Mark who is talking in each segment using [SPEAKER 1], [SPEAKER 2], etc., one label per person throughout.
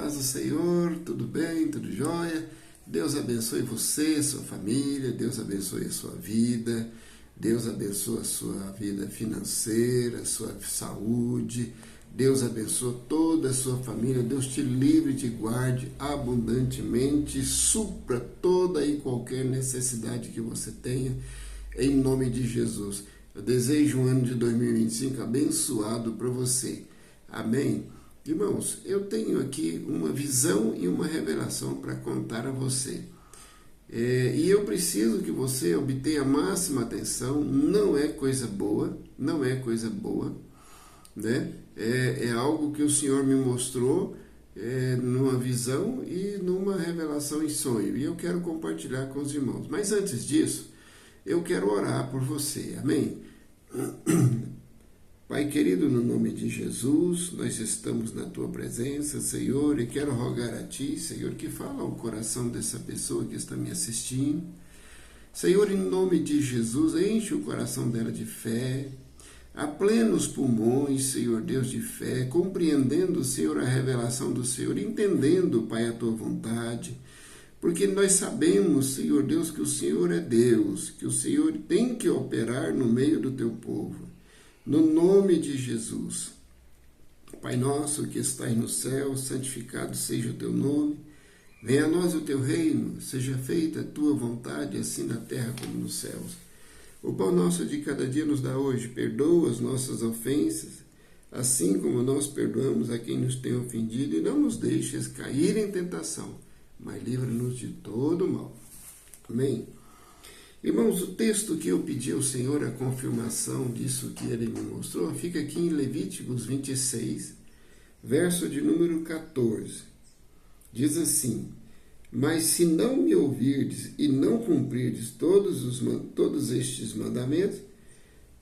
[SPEAKER 1] Paz do Senhor, tudo bem, tudo jóia? Deus abençoe você, sua família, Deus abençoe a sua vida, Deus abençoe a sua vida financeira, a sua saúde, Deus abençoe toda a sua família, Deus te livre e te guarde abundantemente, supra toda e qualquer necessidade que você tenha, em nome de Jesus. Eu desejo um ano de 2025 abençoado para você. Amém? Irmãos, eu tenho aqui uma visão e uma revelação para contar a você. E eu preciso que você obtenha a máxima atenção. Não é coisa boa, né? É algo que o Senhor me mostrou numa visão e numa revelação em sonho. E eu quero compartilhar com os irmãos. Mas antes disso, eu quero orar por você. Amém? Pai querido, no nome de Jesus, nós estamos na Tua presença, Senhor, e quero rogar a Ti, Senhor, que fala ao coração dessa pessoa que está me assistindo. Senhor, em nome de Jesus, enche o coração dela de fé, a plenos pulmões, Senhor Deus, de fé, compreendendo, Senhor, a revelação do Senhor, entendendo, Pai, a Tua vontade, porque nós sabemos, Senhor Deus, que o Senhor é Deus, que o Senhor tem que operar no meio do Teu povo. No nome de Jesus. Pai nosso que estás no céu, santificado seja o Teu nome. Venha a nós o Teu reino, seja feita a Tua vontade, assim na terra como nos céus. O pão nosso de cada dia nos dá hoje, perdoa as nossas ofensas, assim como nós perdoamos a quem nos tem ofendido, e não nos deixes cair em tentação, mas livra-nos de todo mal. Amém? Irmãos, o texto que eu pedi ao Senhor, a confirmação disso que Ele me mostrou, fica aqui em Levíticos 26, verso de número 14. Diz assim: mas se não me ouvirdes e não cumprirdes todos estes mandamentos,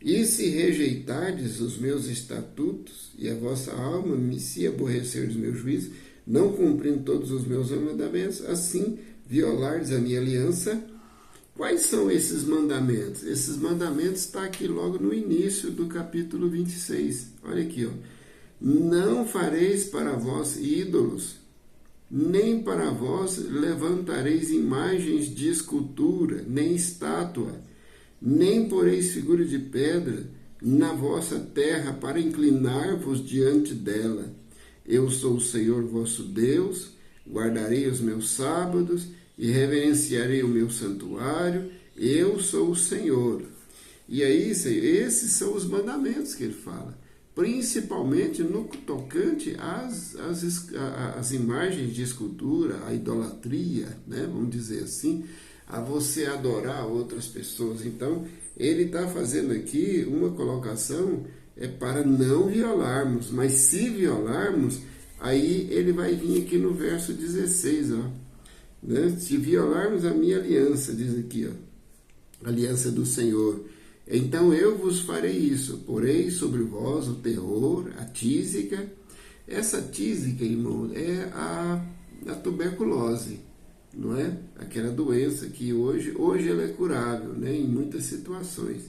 [SPEAKER 1] e se rejeitardes os meus estatutos, e a vossa alma se aborrecer dos meus juízos, não cumprindo todos os meus mandamentos, assim violardes a minha aliança. Quais são esses mandamentos? Esses mandamentos estão aqui logo no início do capítulo 26. Olha aqui, ó. Não fareis para vós ídolos, nem para vós levantareis imagens de escultura, nem estátua, nem poreis figura de pedra na vossa terra para inclinar-vos diante dela. Eu sou o Senhor vosso Deus, guardarei os meus sábados e reverenciarei o meu santuário, eu sou o Senhor. E aí, esses são os mandamentos que ele fala, principalmente no tocante às imagens de escultura, a idolatria, né? Vamos dizer assim, a você adorar outras pessoas. Então, ele está fazendo aqui uma colocação para não violarmos, mas se violarmos, aí ele vai vir aqui no verso 16, ó. Né? Se violarmos a minha aliança, diz aqui, ó, aliança do Senhor, então eu vos farei isso, porei sobre vós o terror, a tísica. Essa tísica, irmão, é a tuberculose, não é? Aquela doença que hoje ela é curável, né? Em muitas situações.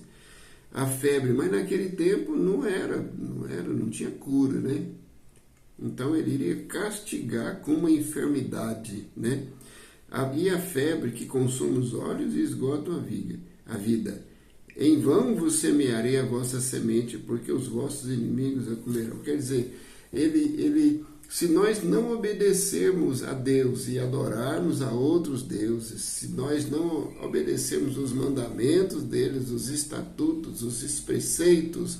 [SPEAKER 1] A febre, mas naquele tempo não tinha cura, né? Então ele iria castigar com uma enfermidade, né? E a febre que consome os olhos e esgota a vida. Em vão vos semearei a vossa semente, porque os vossos inimigos a comerão. Quer dizer, se nós não obedecermos a Deus e adorarmos a outros deuses, se nós não obedecermos os mandamentos deles, os estatutos, os preceitos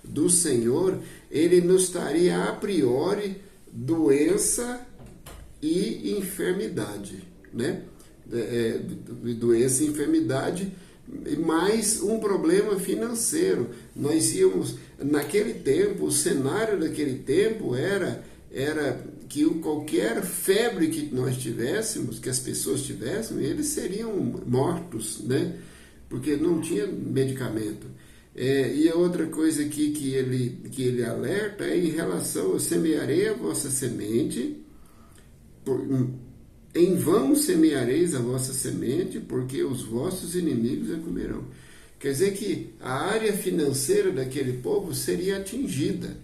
[SPEAKER 1] do Senhor, Ele nos traria a priori doença e enfermidade, né? Doença e enfermidade, mais um problema financeiro. Nós íamos, naquele tempo, o cenário daquele tempo era que qualquer febre que nós tivéssemos, que as pessoas tivessem, eles seriam mortos, né? Porque não tinha medicamento. E a outra coisa aqui que ele alerta é em relação a semearei a vossa semente, em vão semeareis a vossa semente, porque os vossos inimigos a comerão. Quer dizer que a área financeira daquele povo seria atingida,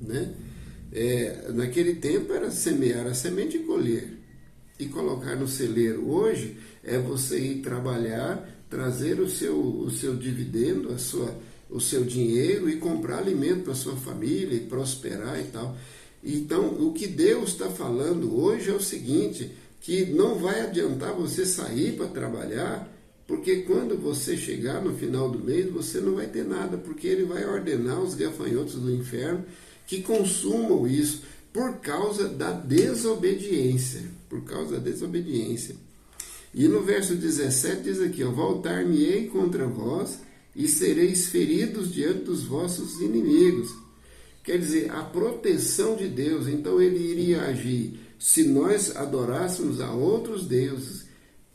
[SPEAKER 1] né? Naquele tempo era semear a semente e colher e colocar no celeiro. Hoje é você ir trabalhar, trazer o seu dividendo, o seu dinheiro e comprar alimento para a sua família e prosperar e tal. Então, o que Deus está falando hoje é o seguinte, que não vai adiantar você sair para trabalhar, porque quando você chegar no final do mês, você não vai ter nada, porque Ele vai ordenar os gafanhotos do inferno que consumam isso por causa da desobediência. Por causa da desobediência. E no verso 17 diz aqui, voltar-me-ei contra vós e sereis feridos diante dos vossos inimigos. Quer dizer, a proteção de Deus. Então Ele iria agir se nós adorássemos a outros deuses,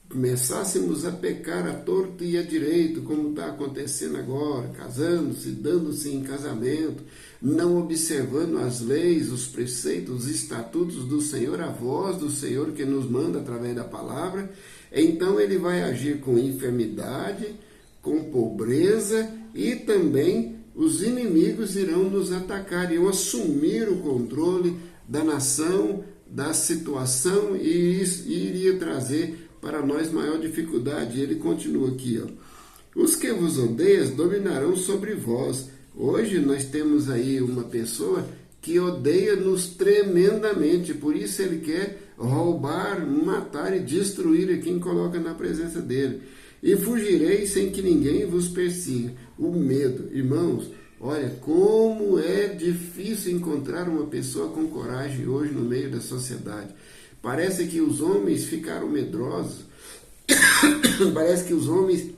[SPEAKER 1] começássemos a pecar à torto e à direito, como está acontecendo agora, casando-se, dando-se em casamento, não observando as leis, os preceitos, os estatutos do Senhor, a voz do Senhor que nos manda através da palavra, então Ele vai agir com enfermidade, com pobreza e também os inimigos irão nos atacar, irão assumir o controle da nação, da situação e iria trazer para nós maior dificuldade. Ele continua aqui, os que vos odeiam dominarão sobre vós. Hoje nós temos aí uma pessoa que odeia-nos tremendamente, por isso ele quer roubar, matar e destruir a quem coloca na presença dele. E fugireis sem que ninguém vos persiga. O medo, irmãos, olha como é difícil encontrar uma pessoa com coragem hoje no meio da sociedade. Parece que os homens ficaram medrosos, parece que os homens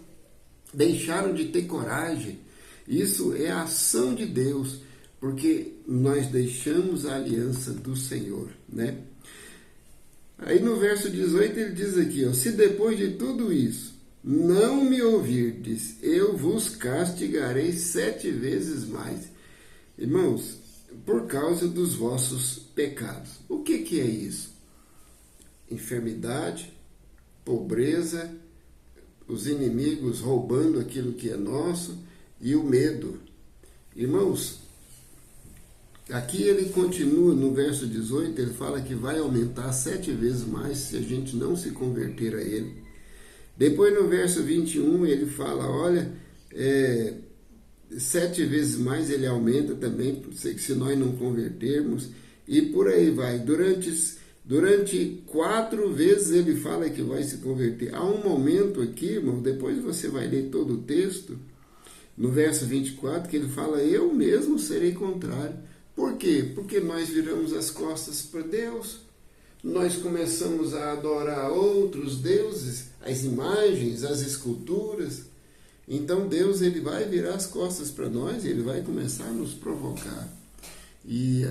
[SPEAKER 1] deixaram de ter coragem. Isso é a ação de Deus, porque nós deixamos a aliança do Senhor, né? Aí no verso 18 ele diz aqui, se depois de tudo isso não me ouvirdes, eu vos castigarei 7 vezes mais. Irmãos, por causa dos vossos pecados. O que é isso? Enfermidade, pobreza, os inimigos roubando aquilo que é nosso e o medo. Irmãos, aqui ele continua no verso 18, ele fala que vai aumentar 7 vezes mais se a gente não se converter a ele. Depois no verso 21 ele fala, 7 vezes mais ele aumenta também, se nós não convertermos, e por aí vai. Durante 4 vezes ele fala que vai se converter. Há um momento aqui, irmão, depois você vai ler todo o texto, no verso 24, que ele fala, eu mesmo serei contrário. Por quê? Porque nós viramos as costas para Deus, nós começamos a adorar outros deuses, as imagens, as esculturas. Então Deus ele vai virar as costas para nós, ele vai começar a nos provocar. E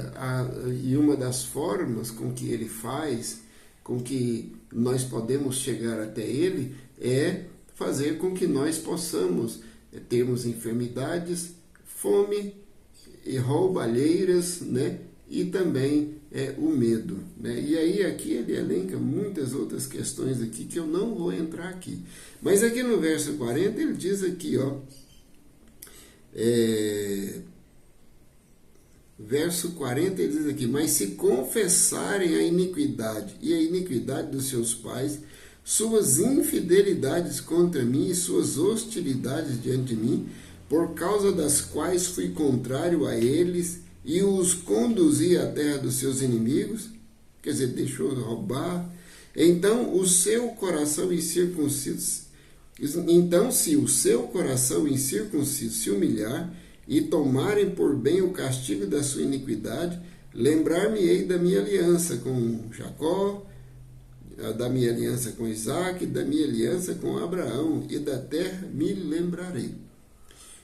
[SPEAKER 1] uma das formas com que ele faz, com que nós podemos chegar até ele, é fazer com que nós possamos termos enfermidades, fome e roubalheiras, né? E também o medo, né? E aí aqui ele elenca muitas outras questões aqui que eu não vou entrar aqui. Mas aqui no verso 40 ele diz aqui, verso 40 ele diz aqui, mas se confessarem a iniquidade e a iniquidade dos seus pais, suas infidelidades contra mim e suas hostilidades diante de mim, por causa das quais fui contrário a eles e os conduzi à terra dos seus inimigos, quer dizer, deixou de roubar, então o seu coração incircunciso, então se o seu coração incircunciso se humilhar e tomarem por bem o castigo da sua iniquidade, lembrar-me-ei da minha aliança com Jacó, da minha aliança com Isaac, da minha aliança com Abraão, e da terra me lembrarei.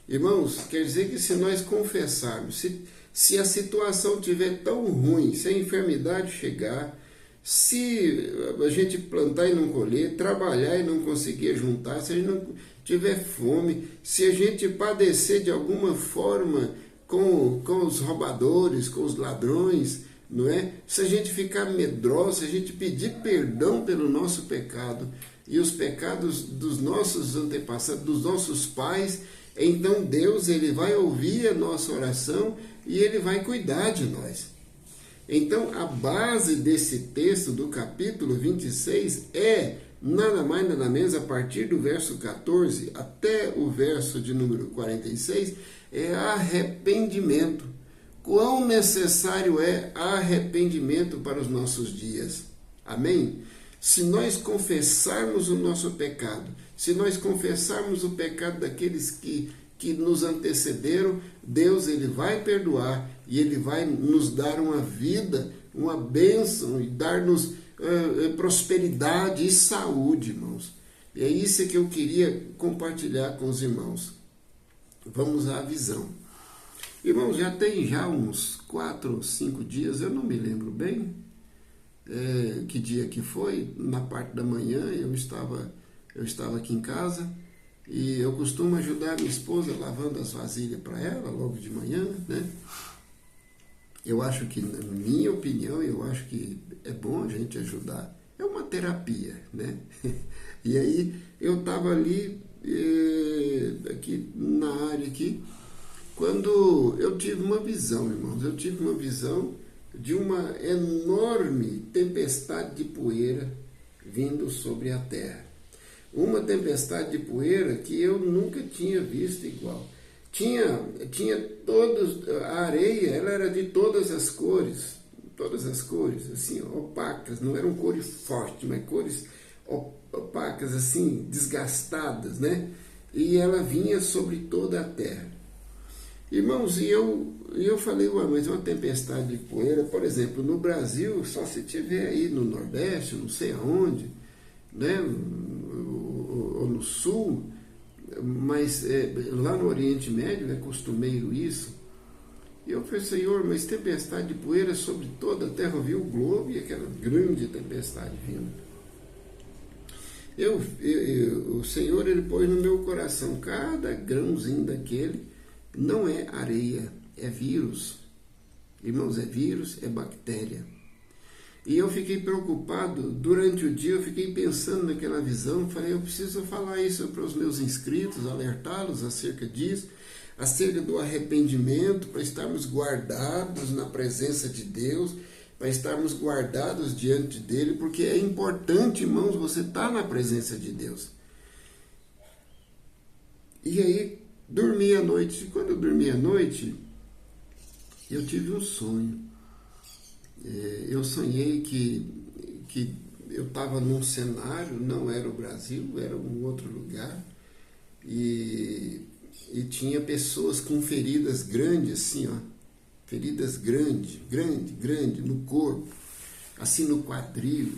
[SPEAKER 1] Irmãos, quer dizer que se nós confessarmos, se a situação estiver tão ruim, se a enfermidade chegar, se a gente plantar e não colher, trabalhar e não conseguir juntar, se a gente não tiver fome, se a gente padecer de alguma forma com os roubadores, com os ladrões, não é? Se a gente ficar medroso, se a gente pedir perdão pelo nosso pecado e os pecados dos nossos antepassados, dos nossos pais, então Deus ele vai ouvir a nossa oração e ele vai cuidar de nós. Então, a base desse texto do capítulo 26 é nada mais, nada menos, a partir do verso 14 até o verso de número 46, é arrependimento. Quão necessário é arrependimento para os nossos dias. Amém? Se nós confessarmos o nosso pecado, se nós confessarmos o pecado daqueles que nos antecederam, Deus ele vai perdoar e ele vai nos dar uma vida, uma bênção e dar-nos prosperidade e saúde, irmãos. E é isso que eu queria compartilhar com os irmãos. Vamos à visão. Irmãos, já tem uns 4 ou 5 dias, eu não me lembro bem que dia que foi, na parte da manhã eu estava aqui em casa e eu costumo ajudar minha esposa lavando as vasilhas para ela logo de manhã, né? Eu acho que, na minha opinião, eu acho que é bom a gente ajudar. É uma terapia, né? E aí eu estava ali, aqui na área aqui, quando eu tive uma visão, irmãos. Eu tive uma visão de uma enorme tempestade de poeira vindo sobre a terra. Uma tempestade de poeira que eu nunca tinha visto igual. Tinha todos, a areia, ela era de todas as cores, assim, opacas, não eram cores fortes, mas cores opacas, assim, desgastadas, né? E ela vinha sobre toda a terra. Irmãos, e eu falei, mas uma tempestade de poeira, por exemplo, no Brasil, só se tiver aí no Nordeste, não sei aonde, né? Ou no Sul, mas lá no Oriente Médio é costumeiro isso. E eu falei, Senhor, mas tempestade de poeira sobre toda a terra, eu vi o globo e aquela grande tempestade vindo. O Senhor, ele pôs no meu coração, cada grãozinho daquele não é areia, é vírus. Irmãos, é vírus, é bactéria. E eu fiquei preocupado, durante o dia eu fiquei pensando naquela visão, falei, eu preciso falar isso para os meus inscritos, alertá-los acerca disso, acerca do arrependimento, para estarmos guardados na presença de Deus, para estarmos guardados diante dele, porque é importante, irmãos, você estar na presença de Deus. E aí, dormi à noite. Quando eu dormi à noite, eu tive um sonho. Eu sonhei que eu estava num cenário, não era o Brasil, era um outro lugar, e tinha pessoas com feridas grandes, assim, feridas grandes no corpo, assim no quadril,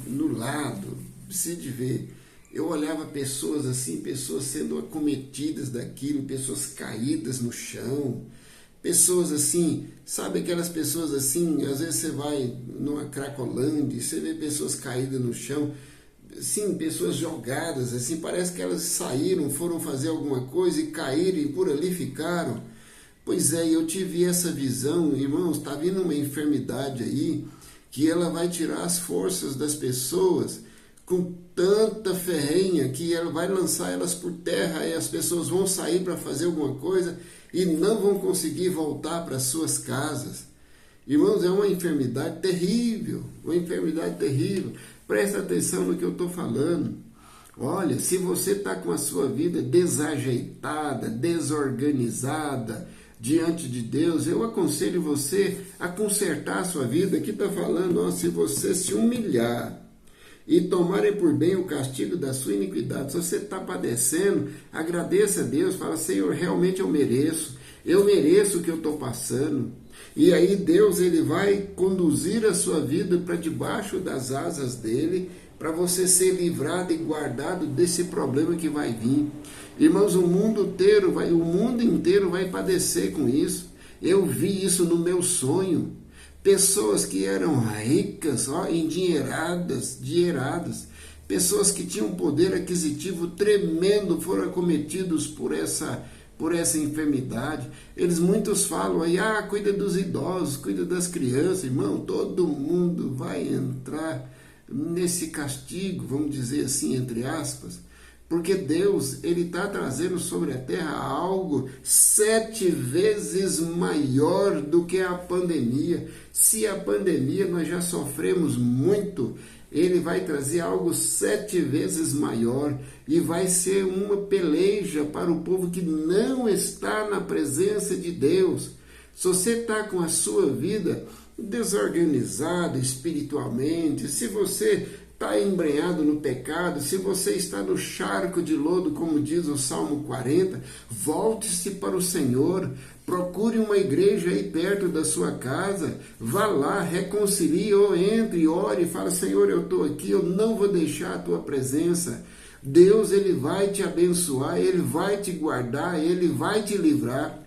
[SPEAKER 1] no lado, precisa de ver. Eu olhava pessoas assim, pessoas sendo acometidas daquilo, pessoas caídas no chão, pessoas assim, sabe aquelas pessoas assim, às vezes você vai numa Cracolândia e você vê pessoas caídas no chão, sim, pessoas jogadas, assim, parece que elas saíram, foram fazer alguma coisa e caíram e por ali ficaram. Pois é, eu tive essa visão, irmãos, está vindo uma enfermidade aí, que ela vai tirar as forças das pessoas com tanta ferrenha, que ela vai lançar elas por terra e as pessoas vão sair para fazer alguma coisa e não vão conseguir voltar para suas casas. Irmãos, é uma enfermidade terrível, Presta atenção no que eu estou falando. Olha, se você está com a sua vida desajeitada, desorganizada diante de Deus, eu aconselho você a consertar a sua vida. Aqui está falando, se você se humilhar e tomarem por bem o castigo da sua iniquidade. Se você está padecendo, agradeça a Deus, fala, Senhor, realmente eu mereço o que eu estou passando. E aí Deus ele vai conduzir a sua vida para debaixo das asas dele, para você ser livrado e guardado desse problema que vai vir. Irmãos, o mundo inteiro vai padecer com isso. Eu vi isso no meu sonho. Pessoas que eram ricas, endinheiradas, pessoas que tinham um poder aquisitivo tremendo, foram acometidos por essa enfermidade. Muitos falam aí, cuida dos idosos, cuida das crianças. Irmão, todo mundo vai entrar nesse castigo, vamos dizer assim, entre aspas, Porque Deus, Ele está trazendo sobre a terra algo 7 vezes maior do que a pandemia. Se a pandemia nós já sofremos muito, Ele vai trazer algo 7 vezes maior e vai ser uma peleja para o povo que não está na presença de Deus. Se você está com a sua vida desorganizada espiritualmente, se você está embrenhado no pecado, se você está no charco de lodo, como diz o Salmo 40, volte-se para o Senhor, procure uma igreja aí perto da sua casa, vá lá, reconcilie, ou entre, ore e fala: Senhor, eu estou aqui, eu não vou deixar a tua presença. Deus, Ele vai te abençoar, Ele vai te guardar, Ele vai te livrar.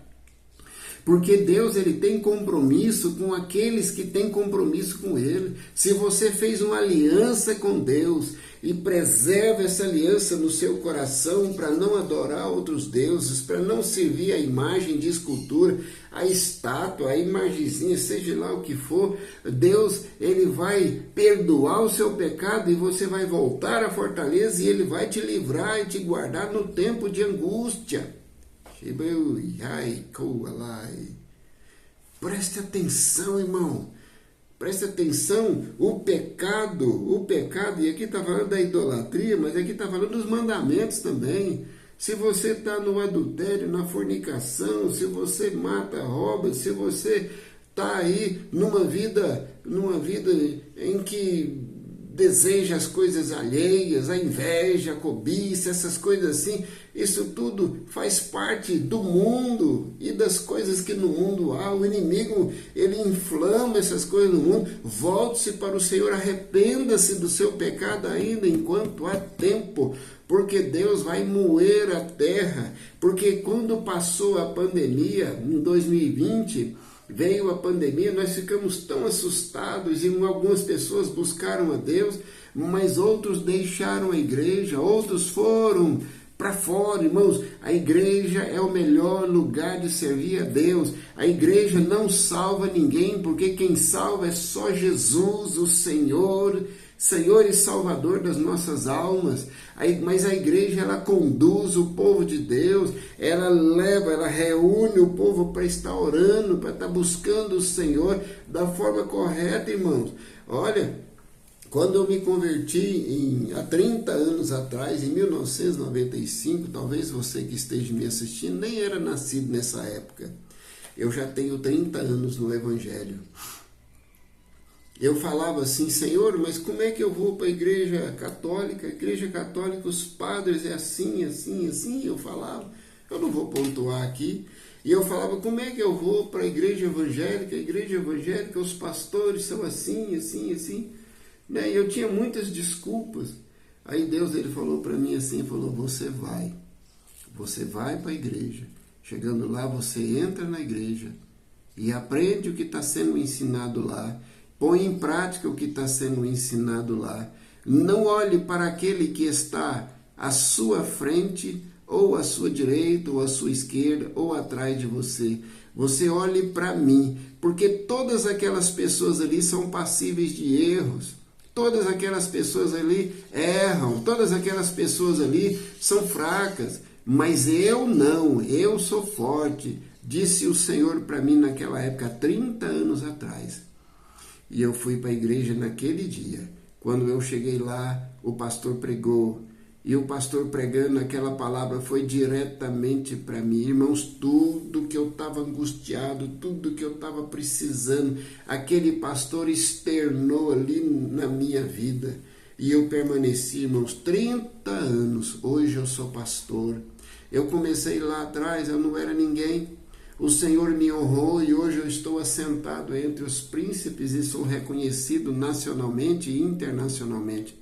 [SPEAKER 1] Porque Deus, Ele tem compromisso com aqueles que têm compromisso com Ele. Se você fez uma aliança com Deus e preserva essa aliança no seu coração para não adorar outros deuses, para não servir a imagem de escultura, a estátua, a imagenzinha, seja lá o que for, Deus, Ele vai perdoar o seu pecado e você vai voltar à fortaleza e Ele vai te livrar e te guardar no tempo de angústia. Preste atenção, irmão. Preste atenção. O pecado, e aqui está falando da idolatria, mas aqui está falando dos mandamentos também. Se você está no adultério, na fornicação, se você mata, rouba, se você está aí numa vida em que deseja as coisas alheias, a inveja, a cobiça, essas coisas assim, isso tudo faz parte do mundo e das coisas que no mundo há. O inimigo, ele inflama essas coisas no mundo. Volte-se para o Senhor, arrependa-se do seu pecado ainda enquanto há tempo, porque Deus vai moer a terra. Porque quando passou a pandemia, em 2020, veio a pandemia, nós ficamos tão assustados e algumas pessoas buscaram a Deus, mas outros deixaram a igreja, outros foram para fora, irmãos. A igreja é o melhor lugar de servir a Deus. A igreja não salva ninguém, porque quem salva é só Jesus, o Senhor e Salvador das nossas almas. Mas a igreja, ela conduz o povo de Deus, ela reúne o povo para estar orando, para estar buscando o Senhor da forma correta, irmãos. Olha, quando eu me converti há 30 anos atrás, em 1995, talvez você que esteja me assistindo nem era nascido nessa época. Eu já tenho 30 anos no Evangelho. Eu falava assim: Senhor, mas como é que eu vou para a igreja católica? A igreja católica, os padres é assim, assim, assim. Eu falava, eu não vou pontuar aqui. E eu falava: como é que eu vou para a igreja evangélica? A igreja evangélica, os pastores são assim, assim, assim. Né? E eu tinha muitas desculpas. Aí Deus, Ele falou para mim assim, falou: você vai para a igreja. Chegando lá, você entra na igreja e aprende o que está sendo ensinado lá. Põe em prática o que está sendo ensinado lá. Não olhe para aquele que está à sua frente, ou à sua direita, ou à sua esquerda, ou atrás de você. Você olhe para mim, porque todas aquelas pessoas ali são passíveis de erros. Todas aquelas pessoas ali erram, todas aquelas pessoas ali são fracas. Mas eu não, eu sou forte, disse o Senhor para mim naquela época, 30 anos atrás. E eu fui para a igreja naquele dia. Quando eu cheguei lá, o pastor pregou. E o pastor pregando aquela palavra foi diretamente para mim. Irmãos, tudo que eu estava angustiado, tudo que eu estava precisando, aquele pastor externou ali na minha vida. E eu permaneci, irmãos, 30 anos. Hoje eu sou pastor. Eu comecei lá atrás, eu não era ninguém. O Senhor me honrou e hoje eu estou assentado entre os príncipes e sou reconhecido nacionalmente e internacionalmente.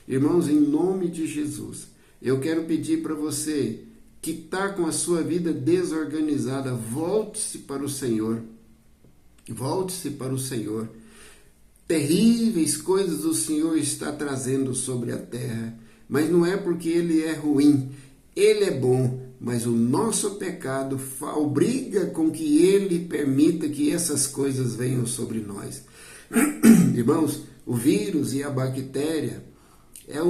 [SPEAKER 1] Irmãos, em nome de Jesus, eu quero pedir para você que está com a sua vida desorganizada, volte-se para o Senhor. Volte-se para o Senhor. Terríveis coisas o Senhor está trazendo sobre a terra, mas não é porque Ele é ruim, Ele é bom. Mas o nosso pecado obriga com que Ele permita que essas coisas venham sobre nós. Irmãos, o vírus e a bactéria é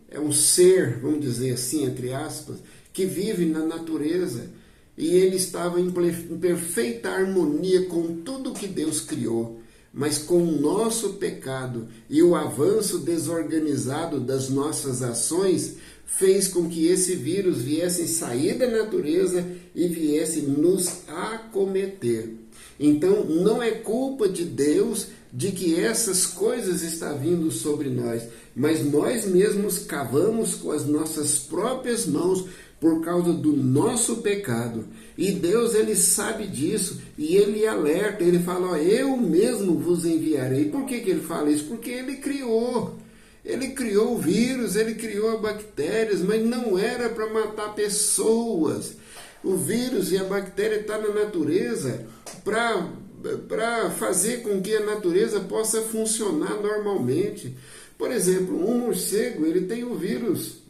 [SPEAKER 1] é um ser, vamos dizer assim, entre aspas, que vive na natureza. E ele estava em perfeita harmonia com tudo que Deus criou. Mas com o nosso pecado e o avanço desorganizado das nossas ações, fez com que esse vírus viesse sair da natureza e viesse nos acometer. Então, não é culpa de Deus de que essas coisas estão vindo sobre nós, mas nós mesmos cavamos com as nossas próprias mãos por causa do nosso pecado. E Deus, ele sabe disso, e ele alerta, ele fala, ó, eu mesmo vos enviarei. Por que ele fala isso? Porque ele criou. Ele criou o vírus, ele criou bactérias, mas não era para matar pessoas. O vírus e a bactéria estão na natureza para fazer com que a natureza possa funcionar normalmente. Por exemplo, um morcego, ele tem um vírus,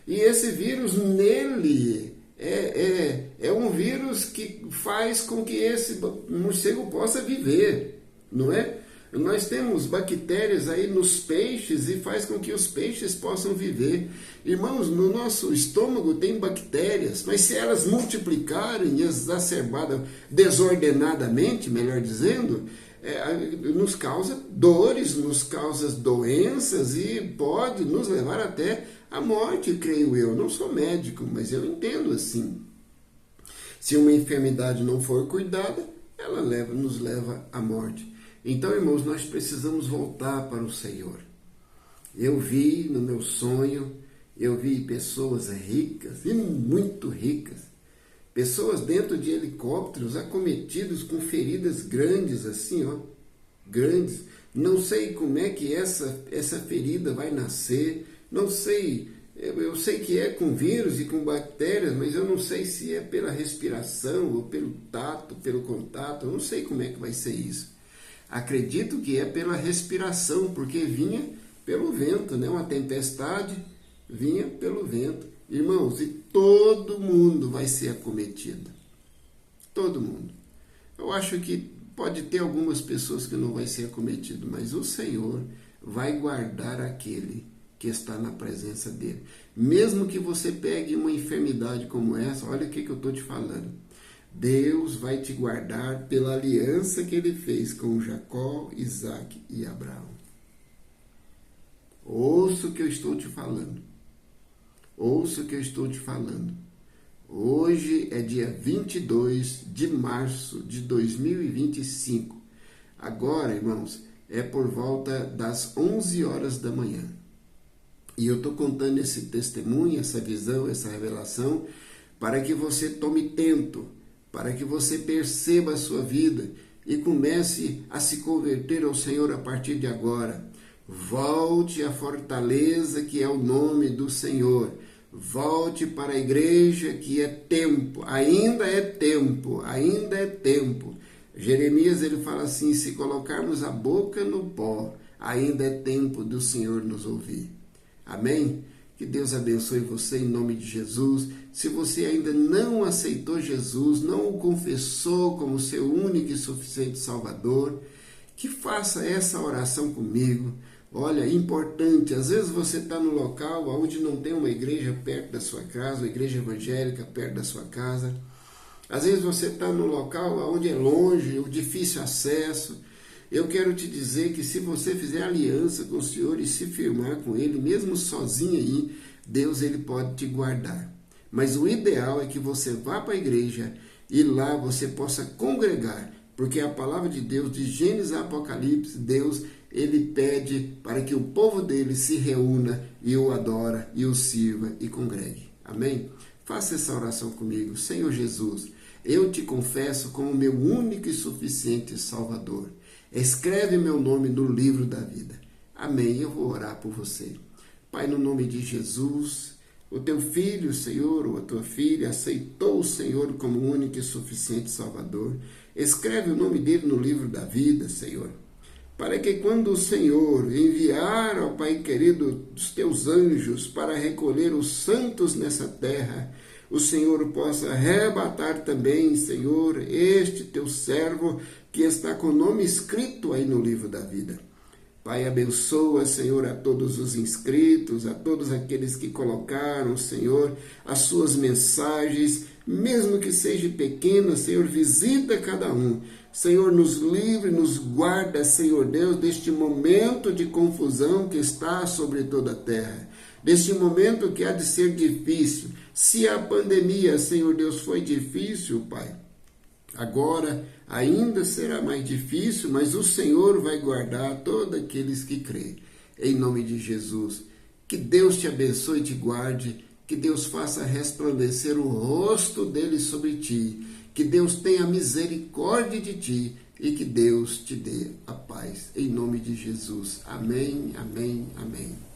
[SPEAKER 1] e esse vírus nele é um vírus que faz com que esse morcego possa viver, não é? Nós temos bactérias aí nos peixes e faz com que os peixes possam viver. Irmãos, no nosso estômago tem bactérias, mas se elas multiplicarem exacerbadas, desordenadamente, melhor dizendo, nos causa dores, nos causa doenças e pode nos levar até a morte, creio eu. Não sou médico, mas eu entendo assim. Se uma enfermidade não for cuidada, ela nos leva à morte. Então, irmãos, nós precisamos voltar para o Senhor. Eu vi no meu sonho, eu vi pessoas ricas, e muito ricas, pessoas dentro de helicópteros acometidos com feridas grandes, assim, ó, grandes. Não sei como é que essa ferida vai nascer, não sei, eu sei que é com vírus e com bactérias, mas eu não sei se é pela respiração ou pelo tato, pelo contato, eu não sei como é que vai ser isso. Acredito que é pela respiração, porque vinha pelo vento, né? Uma tempestade vinha pelo vento. Irmãos, e todo mundo vai ser acometido. Todo mundo. Eu acho que pode ter algumas pessoas que não vai ser acometido, mas o Senhor vai guardar aquele que está na presença dele. Mesmo que você pegue uma enfermidade como essa, olha o que eu estou te falando. Deus vai te guardar pela aliança que ele fez com Jacó, Isaac e Abraão. Ouça o que eu estou te falando. Ouça o que eu estou te falando. Hoje é dia 22 de março de 2025. Agora, irmãos, é por volta das 11 horas da manhã. E eu estou contando esse testemunho, essa visão, essa revelação, para que você tome tempo, para que você perceba a sua vida e comece a se converter ao Senhor a partir de agora. Volte à fortaleza que é o nome do Senhor. Volte para a igreja que é tempo, ainda é tempo, ainda é tempo. Jeremias, ele fala assim, se colocarmos a boca no pó, ainda é tempo do Senhor nos ouvir. Amém? Que Deus abençoe você em nome de Jesus. Se você ainda não aceitou Jesus, não o confessou como seu único e suficiente Salvador, que faça essa oração comigo. Olha, é importante, às vezes você está no local onde não tem uma igreja perto da sua casa, uma igreja evangélica perto da sua casa. Às vezes você está no local onde é longe, o difícil acesso. Eu quero te dizer que se você fizer aliança com o Senhor e se firmar com Ele, mesmo sozinho aí, Deus ele pode te guardar. Mas o ideal é que você vá para a igreja e lá você possa congregar, porque a palavra de Deus, de Gênesis a Apocalipse, Deus ele pede para que o povo dele se reúna e o adora e o sirva e congregue. Amém? Faça essa oração comigo. Senhor Jesus, eu te confesso como meu único e suficiente Salvador. Escreve meu nome no livro da vida. Amém. Eu vou orar por você. Pai, no nome de Jesus, o teu filho, Senhor, ou a tua filha, aceitou o Senhor como único e suficiente Salvador. Escreve o nome dele no livro da vida, Senhor. Para que quando o Senhor enviar, ó Pai querido, os teus anjos para recolher os santos nessa terra, o Senhor possa arrebatar também, Senhor, este teu servo que está com o nome escrito aí no livro da vida. Pai, abençoa, Senhor, a todos os inscritos, a todos aqueles que colocaram, Senhor, as suas mensagens, mesmo que seja pequena, Senhor, visita cada um. Senhor, nos livre, nos guarda, Senhor Deus, deste momento de confusão que está sobre toda a terra, deste momento que há de ser difícil. Se a pandemia, Senhor Deus, foi difícil, Pai, agora ainda será mais difícil, mas o Senhor vai guardar todos aqueles que crêem. Em nome de Jesus, que Deus te abençoe e te guarde, que Deus faça resplandecer o rosto dele sobre ti, que Deus tenha misericórdia de ti e que Deus te dê a paz. Em nome de Jesus. Amém, amém, amém.